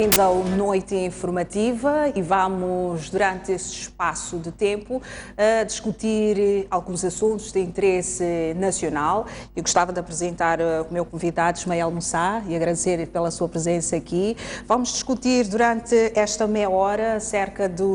Bem-vindos ao Noite Informativa e vamos, durante este espaço de tempo, discutir alguns assuntos de interesse nacional. Eu gostava de apresentar o meu convidado, Ismael Moussa, e agradecer pela sua presença aqui. Vamos discutir durante esta meia hora acerca do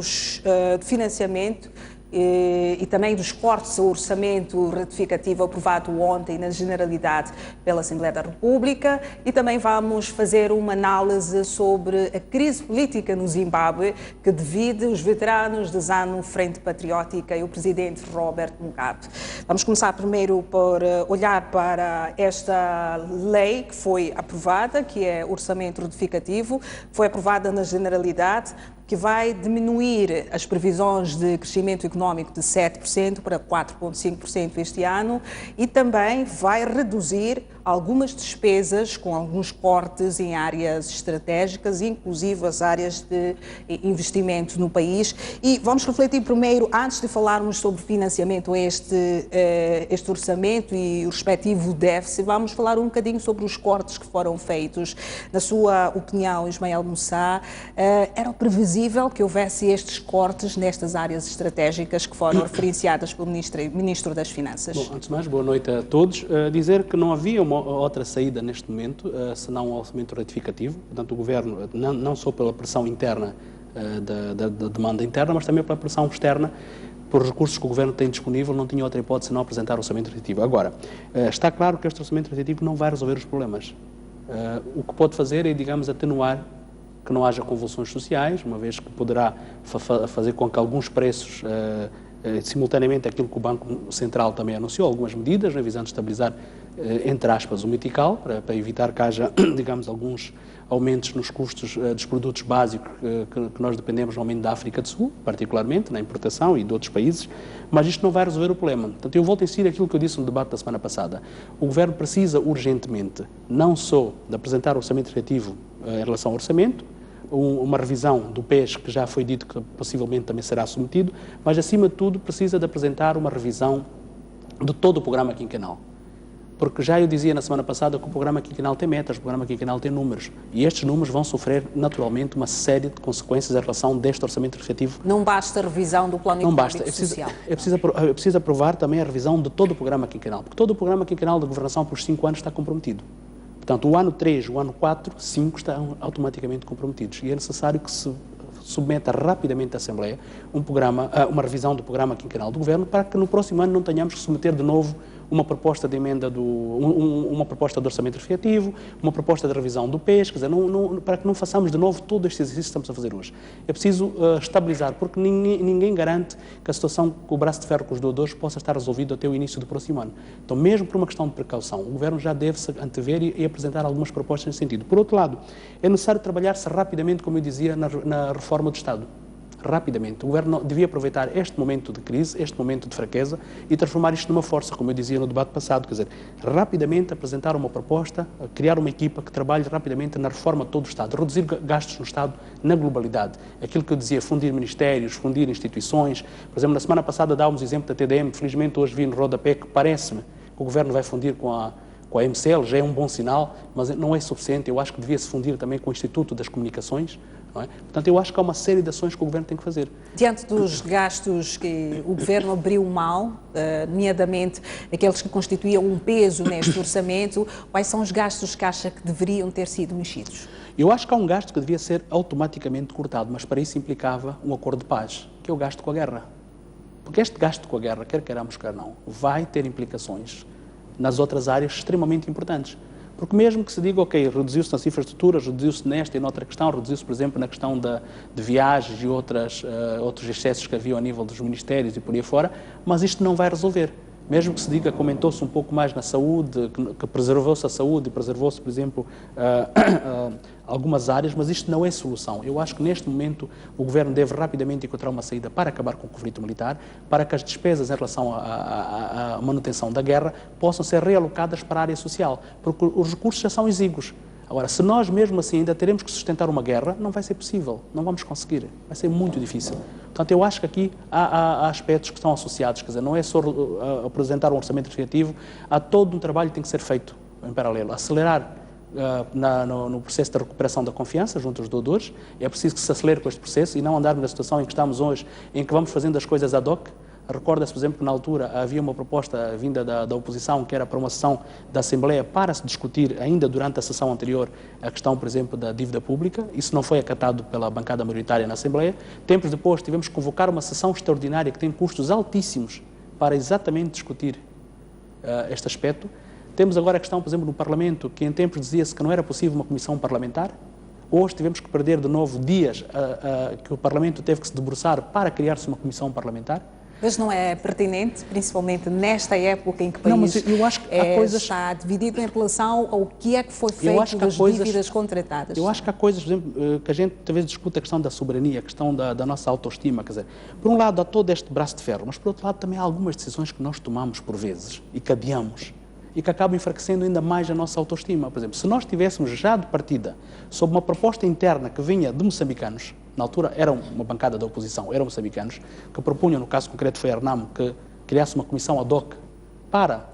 financiamento e também dos cortes ao orçamento retificativo aprovado ontem na Generalidade pela Assembleia da República, e também vamos fazer uma análise sobre a crise política no Zimbábue que divide os veteranos da ZANU Frente Patriótica e o presidente Robert Mugabe. Vamos começar primeiro por olhar para esta lei que foi aprovada, que é o orçamento retificativo, foi aprovada na Generalidade, que vai diminuir as previsões de crescimento económico de 7% para 4,5% este ano e também vai reduzir algumas despesas com alguns cortes em áreas estratégicas, inclusive as áreas de investimento no país. E vamos refletir primeiro, antes de falarmos sobre financiamento a este orçamento e o respectivo déficit, vamos falar um bocadinho sobre os cortes que foram feitos. Na sua opinião, Ismael Moussa, era previsível que houvesse estes cortes nestas áreas estratégicas que foram referenciadas pelo Ministro das Finanças? Bom, antes de mais, boa noite a todos. Dizer que não havia uma outra saída neste momento, senão um orçamento retificativo. Portanto, o Governo, não só pela pressão interna da demanda interna, mas também pela pressão externa, por recursos que o Governo tem disponível, não tinha outra hipótese senão apresentar o orçamento retificativo. Agora, está claro que este orçamento retificativo não vai resolver os problemas. O que pode fazer é, digamos, atenuar que não haja convulsões sociais, uma vez que poderá fazer com que alguns preços, simultaneamente aquilo que o Banco Central também anunciou, algumas medidas, visando estabilizar, entre aspas, o metical, para evitar que haja, digamos, alguns aumentos nos custos dos produtos básicos que nós dependemos normalmente da África do Sul, particularmente, na importação e de outros países, mas isto não vai resolver o problema. Portanto, eu volto a insistir aquilo que eu disse no debate da semana passada. O Governo precisa urgentemente, não só de apresentar o orçamento efetivo em relação ao orçamento, uma revisão do PES, que já foi dito que possivelmente também será submetido, mas, acima de tudo, precisa de apresentar uma revisão de todo o programa quinquenal. Porque já eu dizia na semana passada que o programa quinquenal tem metas, o programa quinquenal tem números, e estes números vão sofrer, naturalmente, uma série de consequências em relação deste orçamento efetivo. Não basta a revisão do plano económico e social. É preciso aprovar também a revisão de todo o programa quinquenal, porque todo o programa quinquenal de governação por 5 anos está comprometido. Portanto, o ano 3, o ano 4, 5 estão automaticamente comprometidos e é necessário que se submeta rapidamente à Assembleia uma revisão do programa quinquenal do Governo, para que no próximo ano não tenhamos que submeter de novo uma proposta de emenda, uma proposta de orçamento retificativo, uma proposta de revisão do PES, quer dizer, para que não façamos de novo todo este exercício que estamos a fazer hoje. É preciso estabilizar, porque ninguém garante que a situação com o braço de ferro com os doadores possa estar resolvida até o início do próximo ano. Então, mesmo por uma questão de precaução, o Governo já deve se antever e apresentar algumas propostas nesse sentido. Por outro lado, é necessário trabalhar-se rapidamente, como eu dizia, na reforma do Estado. Rapidamente. O Governo devia aproveitar este momento de crise, este momento de fraqueza e transformar isto numa força, como eu dizia no debate passado, quer dizer, rapidamente apresentar uma proposta, criar uma equipa que trabalhe rapidamente na reforma de todo o Estado, reduzir gastos no Estado na globalidade. Aquilo que eu dizia, fundir ministérios, fundir instituições. Por exemplo, na semana passada dávamos o exemplo da TDM, felizmente hoje vi no rodapé que parece-me que o Governo vai fundir com a MCL, já é um bom sinal, mas não é suficiente. Eu acho que devia-se fundir também com o Instituto das Comunicações. Não é? Portanto, eu acho que há uma série de ações que o Governo tem que fazer. Diante dos gastos que o Governo abriu mal, nomeadamente aqueles que constituíam um peso neste orçamento, quais são os gastos que acha que deveriam ter sido mexidos? Eu acho que há um gasto que devia ser automaticamente cortado, mas para isso implicava um acordo de paz, que é o gasto com a guerra. Porque este gasto com a guerra, quer queiramos, quer não, vai ter implicações nas outras áreas extremamente importantes. Porque mesmo que se diga, ok, reduziu-se nas infraestruturas, reduziu-se nesta e noutra questão, reduziu-se, por exemplo, na questão de viagens e outros excessos que havia ao nível dos ministérios e por aí fora, mas isto não vai resolver. Mesmo que se diga que aumentou-se um pouco mais na saúde, que preservou-se a saúde e preservou-se, por exemplo, algumas áreas, mas isto não é solução. Eu acho que neste momento o Governo deve rapidamente encontrar uma saída para acabar com o conflito militar, para que as despesas em relação à manutenção da guerra possam ser realocadas para a área social, porque os recursos já são exíguos. Agora, se nós mesmo assim ainda teremos que sustentar uma guerra, não vai ser possível, não vamos conseguir, vai ser muito difícil. Portanto, eu acho que aqui há aspectos que estão associados, quer dizer, não é só apresentar um orçamento efetivo, há todo um trabalho que tem que ser feito em paralelo, acelerar no processo de recuperação da confiança junto aos doadores. É preciso que se acelere com este processo e não andarmos na situação em que estamos hoje, em que vamos fazendo as coisas ad hoc. Recorda-se, por exemplo, que na altura havia uma proposta vinda da oposição, que era para uma sessão da Assembleia para se discutir, ainda durante a sessão anterior, a questão, por exemplo, da dívida pública. Isso não foi acatado pela bancada maioritária na Assembleia. Tempos depois tivemos que convocar uma sessão extraordinária que tem custos altíssimos para exatamente discutir este aspecto. Temos agora a questão, por exemplo, no Parlamento, que em tempos dizia-se que não era possível uma comissão parlamentar. Hoje tivemos que perder de novo dias que o Parlamento teve que se debruçar para criar-se uma comissão parlamentar. Mas não é pertinente, principalmente nesta época em que o país está dividido em relação ao que é que foi feito das dívidas contratadas? Eu acho que há coisas, por exemplo, que a gente talvez discuta a questão da soberania, a questão da nossa autoestima. Quer dizer, por um lado há todo este braço de ferro, mas por outro lado também há algumas decisões que nós tomamos por vezes e que adiamos e que acabam enfraquecendo ainda mais a nossa autoestima. Por exemplo, se nós tivéssemos já de partida sob uma proposta interna que vinha de moçambicanos, na altura era uma bancada da oposição, eram moçambicanos, que propunham, no caso concreto foi a Renamo, que criasse uma comissão ad hoc para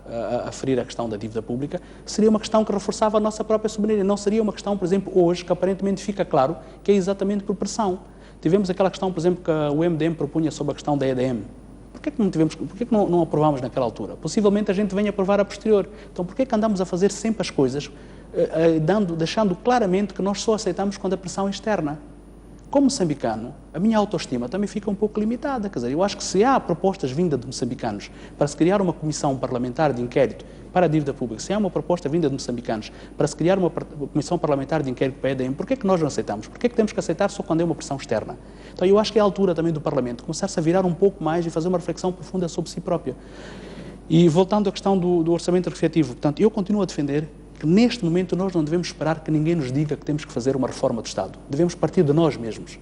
aferir a questão da dívida pública, seria uma questão que reforçava a nossa própria soberania. Não seria uma questão, por exemplo, hoje, que aparentemente fica claro que é exatamente por pressão. Tivemos aquela questão, por exemplo, que o MDM propunha sobre a questão da EDM. Porquê que não aprovámos naquela altura? Possivelmente a gente venha aprovar a posterior. Então, porquê que andamos a fazer sempre as coisas, deixando claramente que nós só aceitamos quando a pressão é externa? Como moçambicano, a minha autoestima também fica um pouco limitada. Quer dizer, eu acho que se há propostas vindas de moçambicanos para se criar uma comissão parlamentar de inquérito para a dívida pública, se há uma proposta vinda de moçambicanos para se criar uma comissão parlamentar de inquérito para a EDM, porquê que nós não aceitamos? Porquê que temos que aceitar só quando é uma pressão externa? Então eu acho que é a altura também do Parlamento começar-se a virar um pouco mais e fazer uma reflexão profunda sobre si própria. E voltando à questão do orçamento refletivo, portanto, eu continuo a defender que neste momento nós não devemos esperar que ninguém nos diga que temos que fazer uma reforma do Estado. Devemos partir de nós mesmos.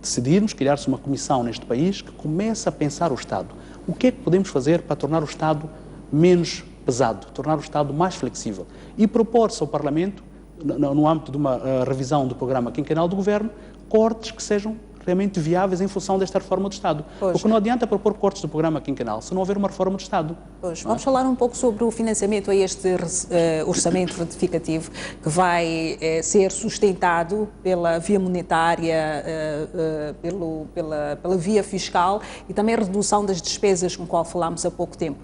Decidirmos criar-se uma comissão neste país que comece a pensar o Estado. O que é que podemos fazer para tornar o Estado menos pesado, tornar o Estado mais flexível e propor-se ao Parlamento, no âmbito de uma revisão do programa quinquenal do Governo, cortes que sejam realmente viáveis em função desta reforma do Estado. Porque não adianta propor cortes do programa quinquenal se não houver uma reforma do Estado. Vamos falar um pouco sobre o financiamento a este orçamento retificativo que vai ser sustentado pela via monetária, pela via fiscal e também a redução das despesas com a qual falámos há pouco tempo.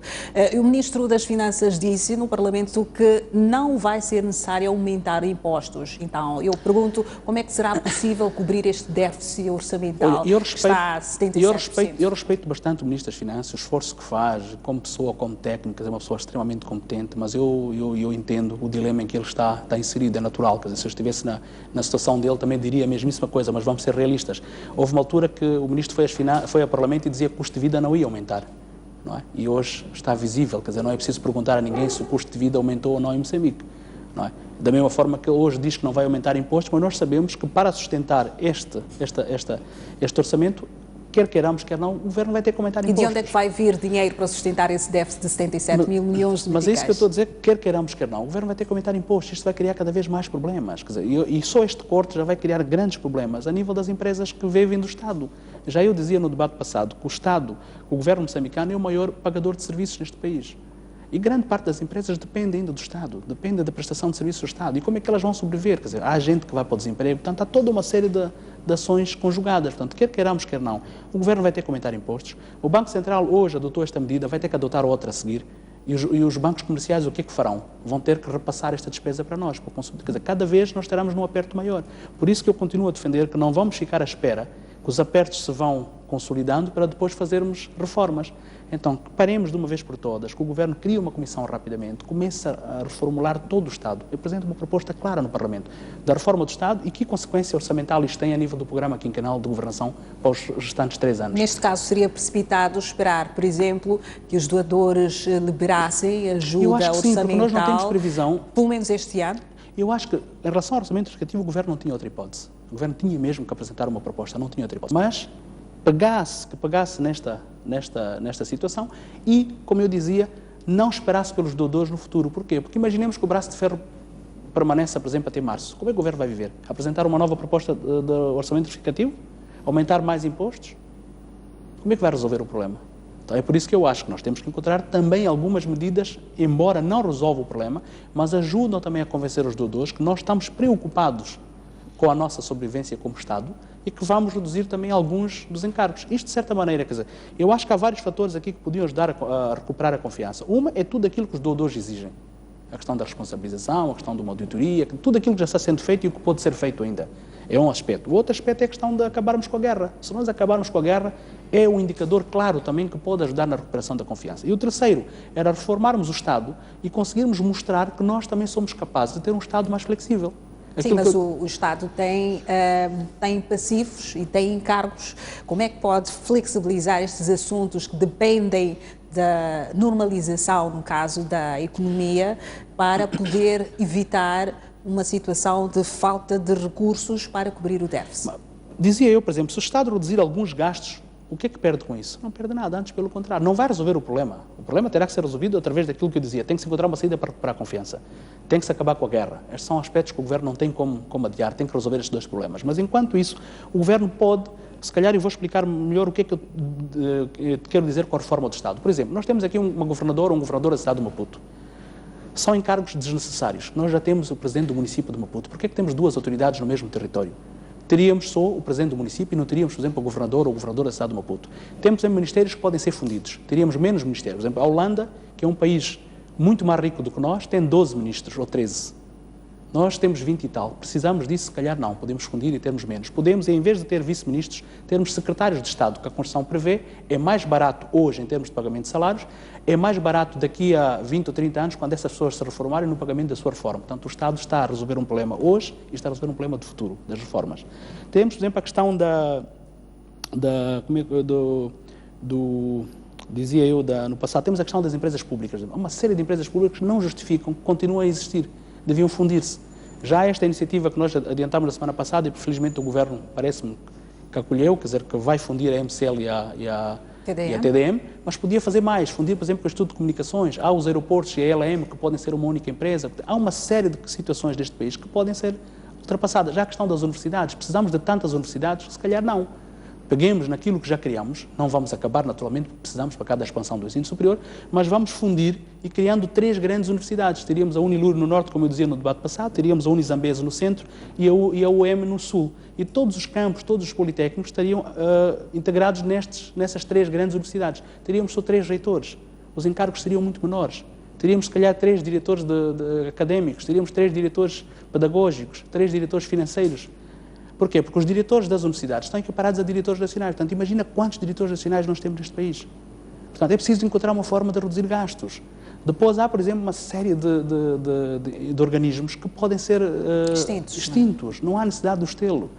O Ministro das Finanças disse no Parlamento que não vai ser necessário aumentar impostos. Então, eu pergunto como é que será possível cobrir este déficit orçamental? Olha, eu respeito bastante o Ministro das Finanças, o esforço que faz, como pessoa, como técnica, é uma pessoa extremamente competente, mas eu entendo o dilema em que ele está inserido, é natural. Quer dizer, se eu estivesse na situação dele também diria a mesmíssima coisa, mas vamos ser realistas. Houve uma altura que o Ministro foi ao Parlamento e dizia que o custo de vida não ia aumentar. Não é? E hoje está visível, quer dizer, não é preciso perguntar a ninguém se o custo de vida aumentou ou não em Moçambique. Não é? Da mesma forma que hoje diz que não vai aumentar impostos, mas nós sabemos que para sustentar este orçamento, quer queiramos, quer não, o Governo vai ter que aumentar impostos. E de onde é que vai vir dinheiro para sustentar esse déficit de 77 mil milhões de meticais? Mas é isso que eu estou a dizer, quer queiramos, quer não, o Governo vai ter que aumentar impostos. Isto vai criar cada vez mais problemas. Quer dizer, e só este corte já vai criar grandes problemas a nível das empresas que vivem do Estado. Já eu dizia no debate passado que o Governo moçambicano é o maior pagador de serviços neste país. E grande parte das empresas depende ainda do Estado, depende da prestação de serviços do Estado. E como é que elas vão sobreviver? Quer dizer, há gente que vai para o desemprego, portanto, há toda uma série de ações conjugadas. Portanto, quer queiramos, quer não, o Governo vai ter que aumentar impostos. O Banco Central hoje adotou esta medida, vai ter que adotar outra a seguir. E os bancos comerciais o que é que farão? Vão ter que repassar esta despesa para nós, para o consumidor. Quer dizer, cada vez nós estaremos num aperto maior. Por isso que eu continuo a defender que não vamos ficar à espera que os apertos se vão consolidando para depois fazermos reformas. Então, que paremos de uma vez por todas, que o Governo crie uma comissão rapidamente, comece a reformular todo o Estado. Eu apresento uma proposta clara no Parlamento da reforma do Estado e que consequência orçamental isto tem a nível do programa quinquenal de governação para os restantes 3 anos. Neste caso, seria precipitado esperar, por exemplo, que os doadores liberassem ajuda orçamental, sim, porque nós não temos previsão, pelo menos este ano? Eu acho que, em relação ao orçamento educativo, o Governo não tinha outra hipótese. O Governo tinha mesmo que apresentar uma proposta, não tinha outra hipótese. Mas pegasse nesta situação e, como eu dizia, não esperasse pelos doadores no futuro. Porquê? Porque imaginemos que o braço de ferro permaneça, por exemplo, até março. Como é que o Governo vai viver? Apresentar uma nova proposta de orçamento justificativo? Aumentar mais impostos? Como é que vai resolver o problema? Então é por isso que eu acho que nós temos que encontrar também algumas medidas, embora não resolva o problema, mas ajudam também a convencer os doadores que nós estamos preocupados com a nossa sobrevivência como Estado e que vamos reduzir também alguns dos encargos. Isto, de certa maneira, quer dizer, eu acho que há vários fatores aqui que podiam ajudar a recuperar a confiança. Uma é tudo aquilo que os doadores exigem. A questão da responsabilização, a questão de uma auditoria, tudo aquilo que já está sendo feito e o que pode ser feito ainda. É um aspecto. O outro aspecto é a questão de acabarmos com a guerra. Se nós acabarmos com a guerra, é um indicador claro também que pode ajudar na recuperação da confiança. E o terceiro era reformarmos o Estado e conseguirmos mostrar que nós também somos capazes de ter um Estado mais flexível. Sim, mas o Estado tem passivos e tem encargos. Como é que pode flexibilizar estes assuntos que dependem da normalização, no caso da economia, para poder evitar uma situação de falta de recursos para cobrir o déficit? Dizia eu, por exemplo, se o Estado reduzir alguns gastos, o que é que perde com isso? Não perde nada, antes pelo contrário. Não vai resolver o problema. O problema terá que ser resolvido através daquilo que eu dizia. Tem que se encontrar uma saída para recuperar a confiança. Tem que se acabar com a guerra. Estes são aspectos que o Governo não tem como adiar. Tem que resolver estes dois problemas. Mas, enquanto isso, o Governo pode, se calhar, eu vou explicar melhor o que é que eu quero dizer com a reforma do Estado. Por exemplo, nós temos aqui uma governadora ou um governador da cidade de Maputo. São encargos desnecessários. Nós já temos o presidente do município de Maputo. Por que é que temos duas autoridades no mesmo território? Teríamos só o presidente do município e não teríamos, por exemplo, o governador ou o governador da cidade de Maputo. Temos ministérios que podem ser fundidos. Teríamos menos ministérios. Por exemplo, a Holanda, que é um país muito mais rico do que nós, tem 12 ministros ou 13. Nós temos 20 e tal. Precisamos disso? Se calhar não. Podemos fundir e termos menos. Podemos, em vez de ter vice-ministros, termos secretários de Estado, que a Constituição prevê. É mais barato hoje, em termos de pagamento de salários. É mais barato daqui a 20 ou 30 anos, quando essas pessoas se reformarem no pagamento da sua reforma. Portanto, o Estado está a resolver um problema hoje e está a resolver um problema de futuro, das reformas. Temos, por exemplo, a questão dizia eu, no passado, temos a questão das empresas públicas. Uma série de empresas públicas que não justificam, continuam a existir. Deviam fundir-se. Já esta iniciativa que nós adiantámos na semana passada, e felizmente o Governo parece-me que acolheu, quer dizer, que vai fundir a MCL e a TDM, mas podia fazer mais, fundir, por exemplo, com o Instituto de Comunicações, há os aeroportos e a LM que podem ser uma única empresa, há uma série de situações deste país que podem ser ultrapassadas. Já a questão das universidades, precisamos de tantas universidades? Se calhar não. Peguemos naquilo que já criamos, não vamos acabar naturalmente, porque precisamos para cada expansão do ensino superior, mas vamos fundir e criando 3 grandes universidades. Teríamos a Unilur no norte, como eu dizia no debate passado, teríamos a Unizambesa no centro e a UEM no sul. E todos os campos, todos os politécnicos estariam integrados nessas 3 grandes universidades. Teríamos só 3 reitores, os encargos seriam muito menores. Teríamos, se calhar, 3 diretores académicos, teríamos 3 diretores pedagógicos, 3 diretores financeiros. Porquê? Porque os diretores das universidades estão equiparados a diretores nacionais. Portanto, imagina quantos diretores nacionais nós temos neste país. Portanto, é preciso encontrar uma forma de reduzir gastos. Depois há, por exemplo, uma série de organismos que podem ser extintos. Não há necessidade de os tê-lo.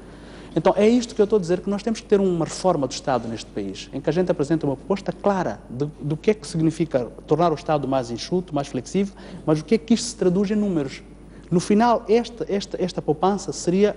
Então, é isto que eu estou a dizer, que nós temos que ter uma reforma do Estado neste país, em que a gente apresenta uma proposta clara do que é que significa tornar o Estado mais enxuto, mais flexível, mas o que é que isto se traduz em números. No final, esta poupança seria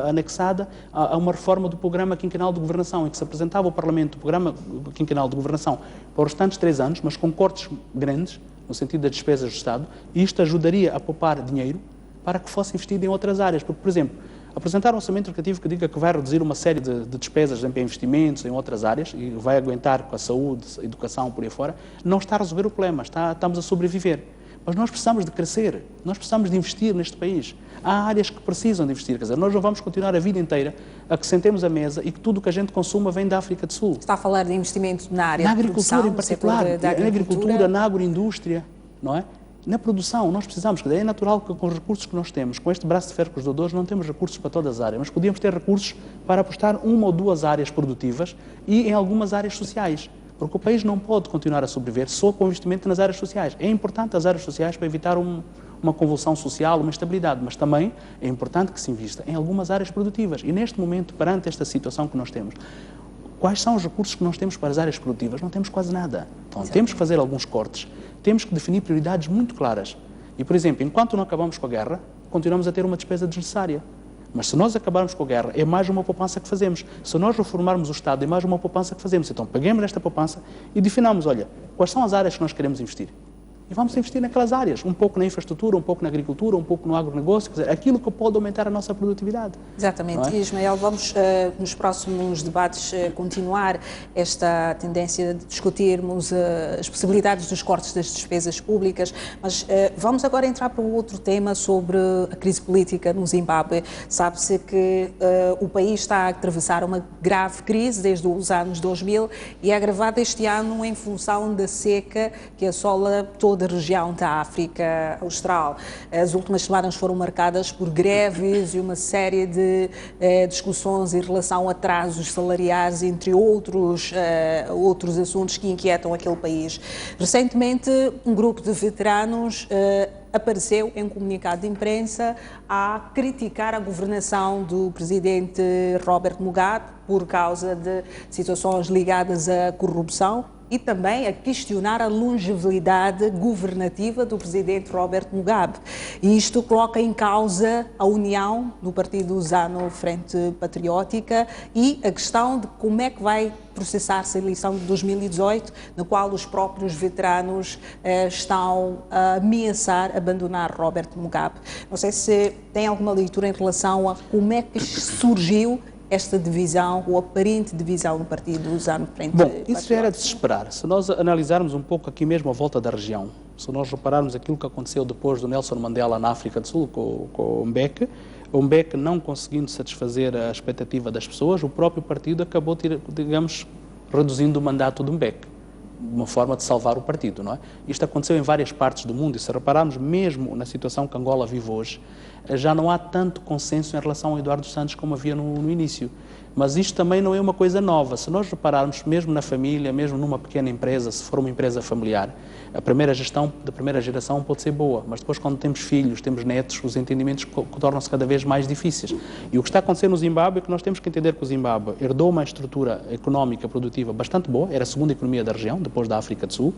anexada a uma reforma do Programa Quinquenal de Governação, em que se apresentava ao Parlamento o Programa Quinquenal de Governação para os restantes 3 anos, mas com cortes grandes, no sentido das despesas do Estado, e isto ajudaria a poupar dinheiro para que fosse investido em outras áreas. Porque, por exemplo, apresentar um orçamento educativo que diga que vai reduzir uma série de despesas em investimentos em outras áreas e vai aguentar com a saúde, a educação, por aí fora, não está a resolver o problema, estamos a sobreviver. Mas nós precisamos de crescer, nós precisamos de investir neste país. Há áreas que precisam de investir, quer dizer, nós não vamos continuar a vida inteira a que sentemos à mesa e que tudo o que a gente consuma vem da África do Sul. Está a falar de investimento na área da agricultura, em particular, na agricultura, na agroindústria, não é? Na produção, nós precisamos, quer dizer, é natural que com os recursos que nós temos, com este braço de ferro com os doadores, não temos recursos para todas as áreas, mas podíamos ter recursos para apostar 1 ou 2 áreas produtivas e em algumas áreas sociais. Porque o país não pode continuar a sobreviver só com investimento nas áreas sociais. É importante as áreas sociais para evitar uma convulsão social, uma estabilidade, mas também é importante que se invista em algumas áreas produtivas. E neste momento, perante esta situação que nós temos, quais são os recursos que nós temos para as áreas produtivas? Não temos quase nada. Então, temos que fazer alguns cortes, temos que definir prioridades muito claras. E, por exemplo, enquanto não acabamos com a guerra, continuamos a ter uma despesa desnecessária. Mas se nós acabarmos com a guerra, é mais uma poupança que fazemos. Se nós reformarmos o Estado, é mais uma poupança que fazemos. Então, peguemos esta poupança e definamos, olha, quais são as áreas que nós queremos investir? e vamos investir naquelas áreas, um pouco na infraestrutura, um pouco na agricultura, um pouco no agronegócio, quer dizer, aquilo que pode aumentar a nossa produtividade. Exatamente. E, Ismael, vamos nos próximos debates continuar esta tendência de discutirmos as possibilidades dos cortes das despesas públicas, mas vamos agora entrar para outro tema sobre a crise política no Zimbábue. Sabe-se que o país está a atravessar uma grave crise desde os anos 2000 e é agravada este ano em função da seca que assola toda a região da África Austral. As últimas semanas foram marcadas por greves e uma série de discussões em relação a atrasos salariais, entre outros assuntos que inquietam aquele país. Recentemente, um grupo de veteranos apareceu em um comunicado de imprensa a criticar a governação do presidente Robert Mugabe por causa de situações ligadas à corrupção e também a questionar a longevidade governativa do presidente Robert Mugabe. E isto coloca em causa a união do partido ZANU Frente Patriótica e a questão de como é que vai processar-se a eleição de 2018, na qual os próprios veteranos estão a ameaçar abandonar Robert Mugabe. Não sei se tem alguma leitura em relação a como é que surgiu esta divisão, ou aparente divisão no partido ZANU Frente Patriótica. Bom, isso já era de se esperar. Se nós analisarmos um pouco aqui mesmo a volta da região, se nós repararmos aquilo que aconteceu depois do Nelson Mandela na África do Sul com o Mbeki não conseguindo satisfazer a expectativa das pessoas, o próprio partido acabou, digamos, reduzindo o mandato do Mbeki, uma forma de salvar o partido, não é? Isto aconteceu em várias partes do mundo e se repararmos mesmo na situação que Angola vive hoje, já não há tanto consenso em relação ao Eduardo Santos como havia no início. Mas isto também não é uma coisa nova. Se nós repararmos, mesmo na família, mesmo numa pequena empresa, se for uma empresa familiar, a primeira gestão da primeira geração pode ser boa, mas depois quando temos filhos, temos netos, os entendimentos tornam-se cada vez mais difíceis. E o que está acontecendo no Zimbábue é que nós temos que entender que o Zimbábue herdou uma estrutura económica, produtiva bastante boa, era a segunda economia da região, depois da África do Sul,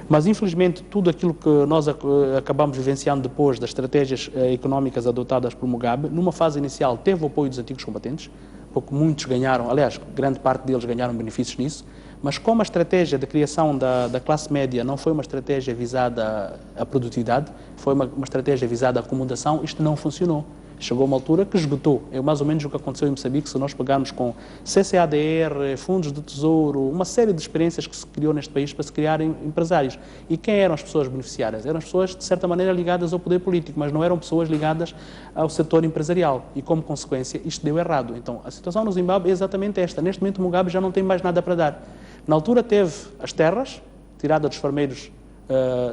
mas infelizmente tudo aquilo que nós acabamos vivenciando depois das estratégias económicas adotadas por Mugabe, numa fase inicial teve o apoio dos antigos combatentes, porque muitos ganharam, aliás, grande parte deles ganharam benefícios nisso, mas como a estratégia de criação da classe média não foi uma estratégia visada à produtividade, foi uma estratégia visada à acomodação, isto não funcionou. Chegou uma altura que esgotou. É mais ou menos o que aconteceu em Moçambique, se nós pegarmos com CCADR, fundos de tesouro, uma série de experiências que se criou neste país para se criarem empresários. E quem eram as pessoas beneficiárias? Eram as pessoas, de certa maneira, ligadas ao poder político, mas não eram pessoas ligadas ao setor empresarial. E, como consequência, isto deu errado. Então, a situação no Zimbábue é exatamente esta. Neste momento, Mugabe já não tem mais nada para dar. Na altura, teve as terras, tiradas dos farmeiros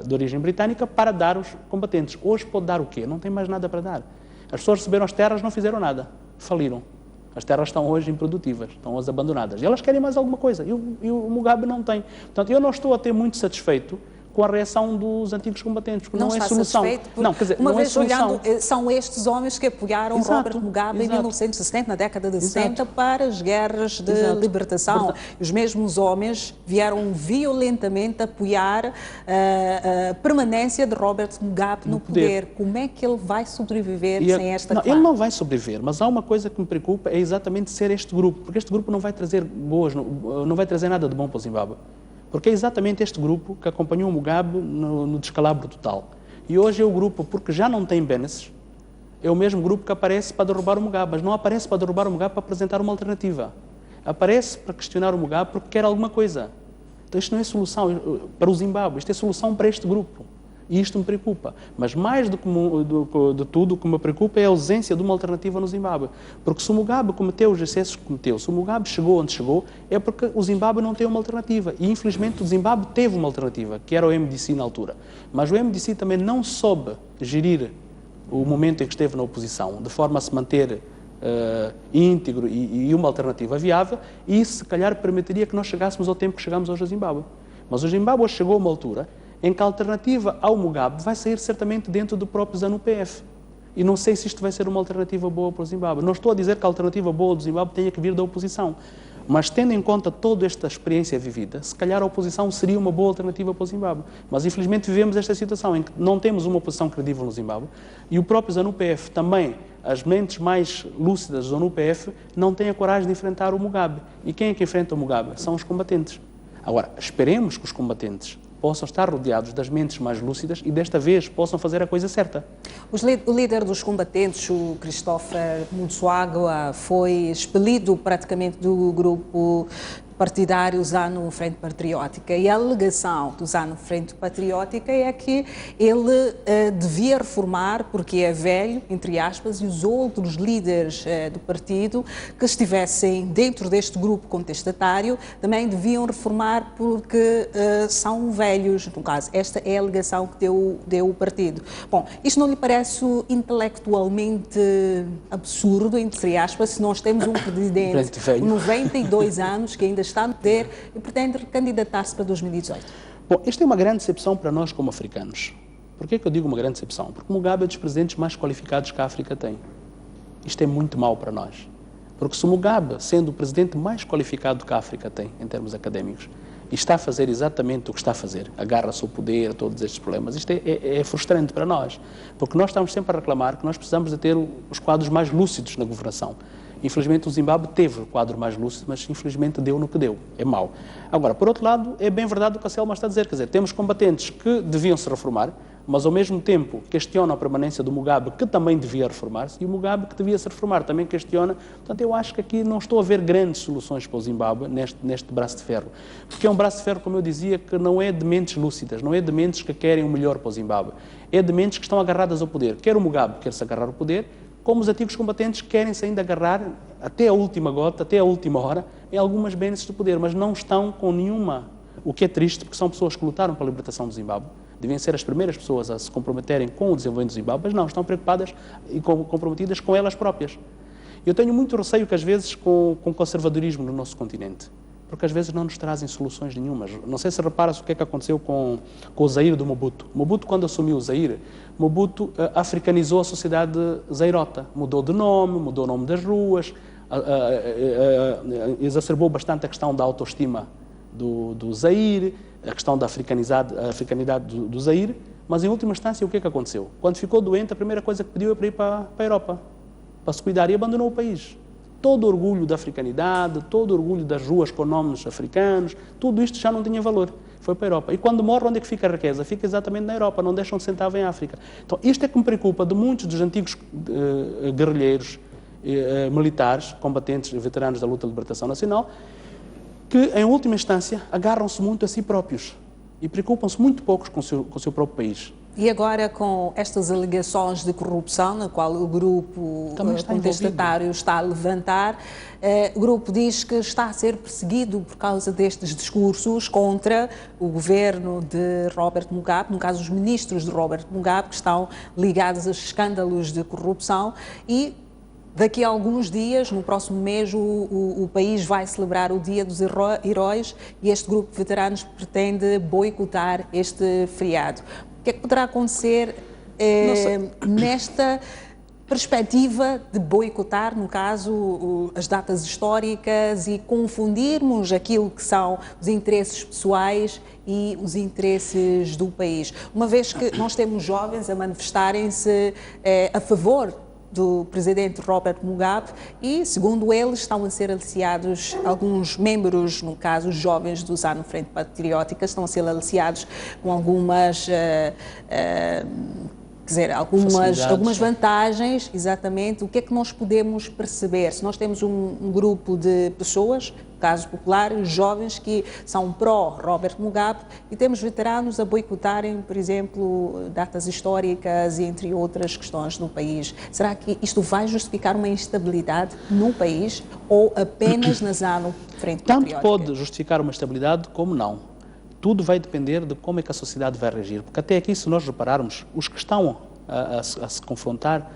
de origem britânica, para dar aos combatentes. Hoje pode dar o quê? Não tem mais nada para dar. As pessoas receberam as terras, não fizeram nada, faliram. As terras estão hoje improdutivas, estão hoje abandonadas. E elas querem mais alguma coisa, e o Mugabe não tem. Portanto, eu não estou até muito satisfeito com a reação dos antigos combatentes, porque não é solução. Não, quer dizer, uma não vez é olhando, são estes homens que apoiaram Robert Mugabe em 1960, na década de 60, para as guerras de libertação. Os mesmos homens vieram violentamente apoiar a permanência de Robert Mugabe no poder. Como é que ele vai sobreviver sem esta classe? Ele não vai sobreviver, mas há uma coisa que me preocupa, é exatamente ser este grupo, porque este grupo não vai trazer não vai trazer nada de bom para o Zimbábue. Porque é exatamente este grupo que acompanhou o Mugabe no descalabro total. E hoje é o grupo, porque já não tem bênçãos, é o mesmo grupo que aparece para derrubar o Mugabe, mas não aparece para derrubar o Mugabe para apresentar uma alternativa. Aparece para questionar o Mugabe porque quer alguma coisa. Então isto não é solução para o Zimbábue, isto é solução para este grupo. E isto me preocupa. Mas mais de tudo, o que me preocupa é a ausência de uma alternativa no Zimbábue. Porque se o Mugabe cometeu os excessos que cometeu, se o Mugabe chegou onde chegou, é porque o Zimbábue não tem uma alternativa. E, infelizmente, o Zimbábue teve uma alternativa, que era o MDC na altura. Mas o MDC também não soube gerir o momento em que esteve na oposição, de forma a se manter íntegro e uma alternativa viável, e isso, se calhar, permitiria que nós chegássemos ao tempo que chegamos hoje ao Zimbábue. Mas o Zimbábue chegou a uma altura em que a alternativa ao Mugabe vai sair certamente dentro do próprio ZANU-PF. E não sei se isto vai ser uma alternativa boa para o Zimbábue. Não estou a dizer que a alternativa boa do Zimbábue tenha que vir da oposição, mas tendo em conta toda esta experiência vivida, se calhar a oposição seria uma boa alternativa para o Zimbábue. Mas infelizmente vivemos esta situação em que não temos uma oposição credível no Zimbábue e o próprio ZANU-PF também, as mentes mais lúcidas do ZANU-PF, não têm a coragem de enfrentar o Mugabe. E quem é que enfrenta o Mugabe? São os combatentes. Agora, esperemos que os combatentes possam estar rodeados das mentes mais lúcidas e desta vez possam fazer a coisa certa. O líder dos combatentes, o Christopher Mutswangwa, foi expelido praticamente do grupo partidário ZANU Frente Patriótica, e a alegação do ZANU Frente Patriótica é que ele devia reformar porque é velho, entre aspas, e os outros líderes do partido que estivessem dentro deste grupo contestatário também deviam reformar porque são velhos, no caso. Esta é a alegação que deu o partido. Bom, isto não lhe parece intelectualmente absurdo, entre aspas, se nós temos um presidente de 92 anos que ainda está no poder e pretende candidatar-se para 2018? Bom, esta é uma grande decepção para nós como africanos. Por que eu digo uma grande decepção? Porque Mugabe é dos presidentes mais qualificados que a África tem. Isto é muito mau para nós. Porque se Mugabe, sendo o presidente mais qualificado que a África tem, em termos académicos, e está a fazer exatamente o que está a fazer, agarra-se ao poder, todos estes problemas, isto é frustrante para nós. Porque nós estamos sempre a reclamar que nós precisamos de ter os quadros mais lúcidos na governação. Infelizmente o Zimbábue teve o quadro mais lúcido, mas infelizmente deu no que deu. É mau. Agora, por outro lado, é bem verdade o que a Selma está a dizer. Quer dizer, temos combatentes que deviam se reformar, mas ao mesmo tempo questionam a permanência do Mugabe, que também devia reformar-se, e o Mugabe, que devia se reformar, também questiona. Portanto, eu acho que aqui não estou a ver grandes soluções para o Zimbábue neste braço de ferro. Porque é um braço de ferro, como eu dizia, que não é de mentes lúcidas, não é de mentes que querem o melhor para o Zimbábue. É de mentes que estão agarradas ao poder. Quer o Mugabe quer se agarrar ao poder, como os antigos combatentes querem-se ainda agarrar até a última gota, até a última hora, em algumas bênçãos do poder, mas não estão com nenhuma, o que é triste, porque são pessoas que lutaram pela libertação do Zimbábue, deviam ser as primeiras pessoas a se comprometerem com o desenvolvimento do Zimbábue, mas não, estão preocupadas e comprometidas com elas próprias. Eu tenho muito receio que às vezes com o conservadorismo no nosso continente, porque às vezes não nos trazem soluções nenhumas. Não sei se reparas o que é que aconteceu com o Zaire do Mobutu. Mobutu, quando assumiu o Zaire, Mobutu africanizou a sociedade zairota. Mudou de nome, mudou o nome das ruas, exacerbou bastante a questão da autoestima do Zaire, a questão da africanidade do Zaire, mas em última instância o que é que aconteceu? Quando ficou doente, a primeira coisa que pediu é para ir para a Europa, para se cuidar, e abandonou o país. Todo o orgulho da africanidade, todo o orgulho das ruas com nomes africanos, tudo isto já não tinha valor. Foi para a Europa. E quando morre, onde é que fica a riqueza? Fica exatamente na Europa, não deixam de centavo em África. Então, isto é que me preocupa de muitos dos antigos guerrilheiros, militares, combatentes, veteranos da luta de libertação nacional, que, em última instância, agarram-se muito a si próprios e preocupam-se muito poucos com o seu próprio país. E agora, com estas alegações de corrupção, na qual o grupo contestatário está a levantar, o grupo diz que está a ser perseguido por causa destes discursos contra o governo de Robert Mugabe, no caso os ministros de Robert Mugabe, que estão ligados a escândalos de corrupção, e daqui a alguns dias, no próximo mês, o país vai celebrar o Dia dos Heróis e este grupo de veteranos pretende boicotar este feriado. O que é que poderá acontecer nesta perspectiva de boicotar, no caso, as datas históricas e confundirmos aquilo que são os interesses pessoais e os interesses do país? Uma vez que nós temos jovens a manifestarem-se a favor do presidente Robert Mugabe e, segundo eles, estão a ser aliciados alguns membros, no caso, os jovens do ZANU Frente Patriótica, estão a ser aliciados com algumas algumas vantagens, exatamente. O que é que nós podemos perceber? Se nós temos um grupo de pessoas, caso popular, jovens que são pró-Robert Mugabe, e temos veteranos a boicotarem, por exemplo, datas históricas, entre outras questões no país. Será que isto vai justificar uma instabilidade no país ou apenas na ZANU Frente Patriótica? Tanto pode justificar uma estabilidade como não. Tudo vai depender de como é que a sociedade vai reagir, porque até aqui, se nós repararmos, os que estão a se confrontar,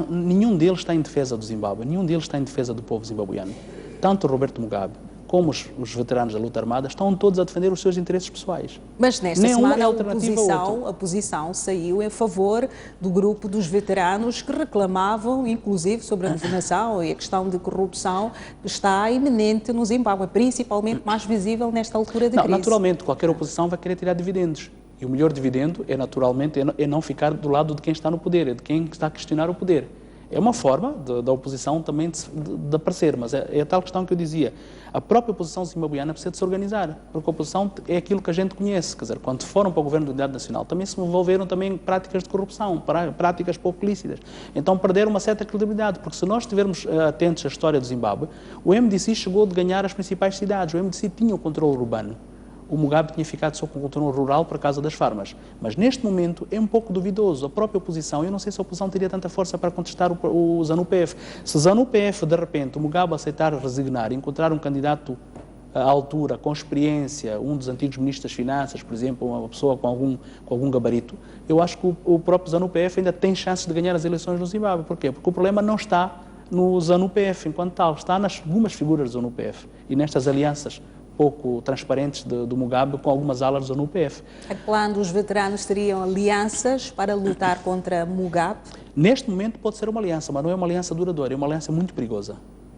nenhum deles está em defesa do Zimbábue, nenhum deles está em defesa do povo zimbabuiano. Tanto Roberto Mugabe como os veteranos da luta armada estão todos a defender os seus interesses pessoais. Mas nesta semana a oposição saiu em favor do grupo dos veteranos que reclamavam, inclusive, sobre a governação e a questão de corrupção que está iminente no Zimbábue, principalmente mais visível nesta altura de crise. Naturalmente, qualquer oposição vai querer tirar dividendos. E o melhor dividendo é, naturalmente, não ficar do lado de quem está no poder, é de quem está a questionar o poder. É uma forma da oposição também de aparecer, mas é a tal questão que eu dizia. A própria oposição zimbabuiana precisa de se organizar, porque a oposição é aquilo que a gente conhece. Quer dizer, quando foram para o governo de unidade nacional, também se envolveram também em práticas de corrupção, práticas pouco lícitas. Então perderam uma certa credibilidade, porque se nós estivermos atentos à história do Zimbábue, o MDC chegou a ganhar as principais cidades, o MDC tinha o controle urbano. O Mugabe tinha ficado só com o controle rural por causa das farmas. Mas neste momento é um pouco duvidoso. A própria oposição, eu não sei se a oposição teria tanta força para contestar o ZANU-PF. Se o ZANU-PF, de repente, o Mugabe aceitar resignar, encontrar um candidato à altura, com experiência, um dos antigos ministros das Finanças, por exemplo, uma pessoa com algum gabarito, eu acho que o próprio ZANU-PF ainda tem chances de ganhar as eleições no Zimbábue. Porquê? Porque o problema não está no ZANU-PF enquanto tal, está nas algumas figuras do ZANU-PF e nestas alianças pouco transparentes do Mugabe com algumas alas do ZANU-PF. Quando os veteranos teriam alianças para lutar contra Mugabe? Neste momento pode ser uma aliança, mas não é uma aliança duradoura, é uma aliança muito perigosa.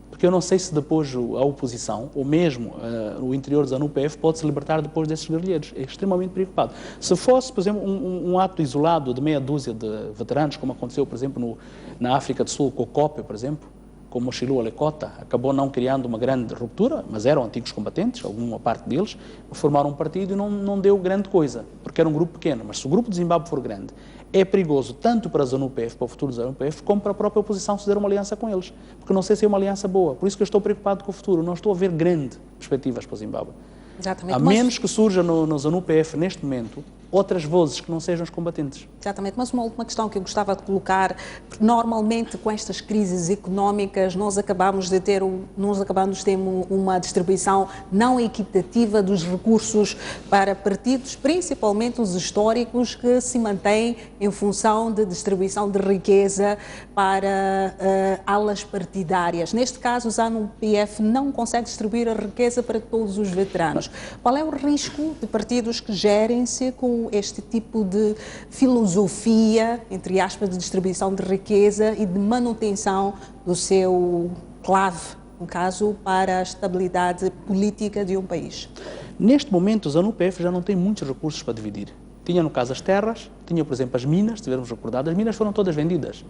Porque eu não sei se depois a oposição, ou mesmo o interior do ZANU-PF, pode se libertar depois desses guerrilheiros. É extremamente preocupado. Se fosse, por exemplo, um ato isolado de meia dúzia de veteranos, como aconteceu, por exemplo, na África do Sul, com o COPE, por exemplo, como o Shilu Alekota, acabou não criando uma grande ruptura, mas eram antigos combatentes, alguma parte deles, formaram um partido e não deu grande coisa, porque era um grupo pequeno. Mas se o grupo de Zimbábue for grande, é perigoso tanto para a ZANU-PF, para o futuro da ZANU-PF, como para a própria oposição se fizer uma aliança com eles, porque não sei se é uma aliança boa. Por isso que eu estou preocupado com o futuro, não estou a ver grandes perspectivas para o Zimbábue. Exatamente. A menos que surja no ZANU-PF, neste momento, outras vozes que não sejam os combatentes. Exatamente, mas uma última questão que eu gostava de colocar, normalmente com estas crises económicas nós acabamos de ter uma distribuição não equitativa dos recursos para partidos, principalmente os históricos que se mantêm em função de distribuição de riqueza para alas partidárias. Neste caso, o ZANU-PF não consegue distribuir a riqueza para todos os veteranos. Qual é o risco de partidos que gerem-se com este tipo de filosofia, entre aspas, de distribuição de riqueza e de manutenção do seu clave, no caso, para a estabilidade política de um país? Neste momento, o ZANU-PF já não tem muitos recursos para dividir. Tinha, no caso, as terras, tinha, por exemplo, as minas, se tivermos recordado, as minas foram todas vendidas.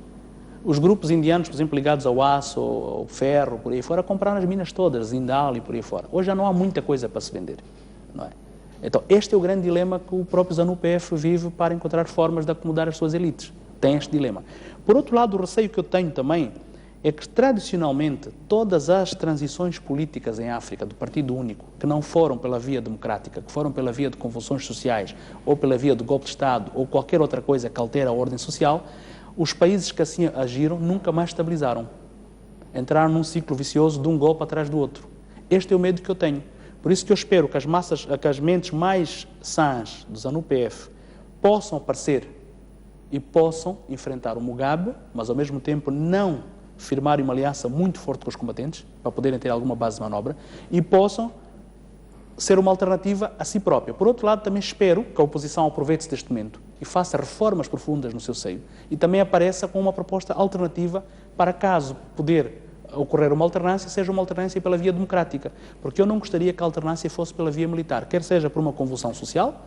Os grupos indianos, por exemplo, ligados ao aço, ao ferro, por aí fora, compraram as minas todas, Zindal e por aí fora. Hoje já não há muita coisa para se vender, não é? Então, este é o grande dilema que o próprio ZANU-PF vive para encontrar formas de acomodar as suas elites. Tem este dilema. Por outro lado, o receio que eu tenho também é que, tradicionalmente, todas as transições políticas em África, do Partido Único, que não foram pela via democrática, que foram pela via de convulsões sociais, ou pela via de golpe de Estado, ou qualquer outra coisa que altera a ordem social, os países que assim agiram nunca mais estabilizaram. Entraram num ciclo vicioso de um golpe atrás do outro. Este é o medo que eu tenho. Por isso que eu espero que as mentes mais sãs do ZANU-PF possam aparecer e possam enfrentar o Mugabe, mas ao mesmo tempo não firmarem uma aliança muito forte com os combatentes, para poderem ter alguma base de manobra, e possam ser uma alternativa a si própria. Por outro lado, também espero que a oposição aproveite-se deste momento e faça reformas profundas no seu seio e também apareça com uma proposta alternativa para, caso poder ocorrer uma alternância, seja uma alternância pela via democrática, porque eu não gostaria que a alternância fosse pela via militar, quer seja por uma convulsão social,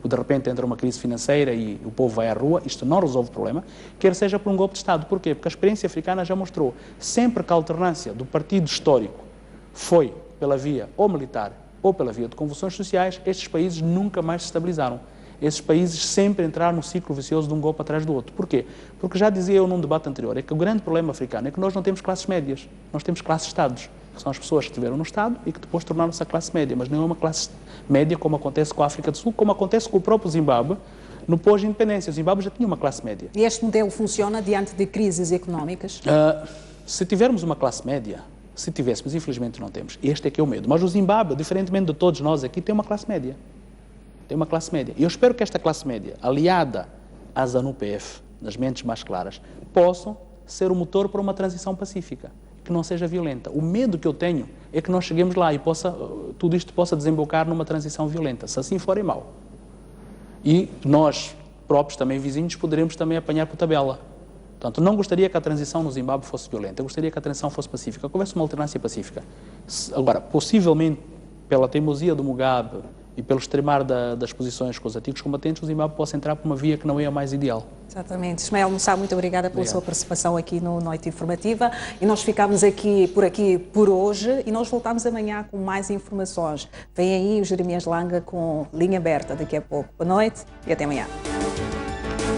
de repente entra uma crise financeira e o povo vai à rua, isto não resolve o problema, quer seja por um golpe de Estado. Porquê? Porque a experiência africana já mostrou, sempre que a alternância do partido histórico foi pela via ou militar ou pela via de convulsões sociais, estes países nunca mais se estabilizaram. Esses países sempre entraram no ciclo vicioso de um golpe atrás do outro. Porquê? Porque já dizia eu num debate anterior, é que o grande problema africano é que nós não temos classes médias, nós temos classes-estados, que são as pessoas que estiveram no Estado e que depois tornaram-se a classe média, mas não é uma classe média como acontece com a África do Sul, como acontece com o próprio Zimbábue, no pós-independência. O Zimbábue já tinha uma classe média. E este modelo funciona diante de crises económicas? Se tivermos uma classe média, se tivéssemos, infelizmente não temos, este é que é o medo. Mas o Zimbábue, diferentemente de todos nós aqui, tem uma classe média. Tem uma classe média. E eu espero que esta classe média, aliada à ZANU-PF, nas mentes mais claras, possam ser o motor para uma transição pacífica, que não seja violenta. O medo que eu tenho é que nós cheguemos lá e tudo isto possa desembocar numa transição violenta. Se assim for, é mau. E nós, próprios, também vizinhos, poderemos também apanhar por tabela. Portanto, não gostaria que a transição no Zimbábue fosse violenta. Eu gostaria que a transição fosse pacífica, que houvesse uma alternância pacífica. Agora, possivelmente, pela teimosia do Mugabe e pelo extremar das posições com os antigos combatentes, o Zimbábue possa entrar por uma via que não é a mais ideal. Exatamente. Ismael Moussa, muito obrigada pela sua participação aqui no Noite Informativa e nós ficamos por aqui por hoje e nós voltamos amanhã com mais informações. Vem aí o Jeremias Langa com Linha Aberta daqui a pouco. Boa noite e até amanhã.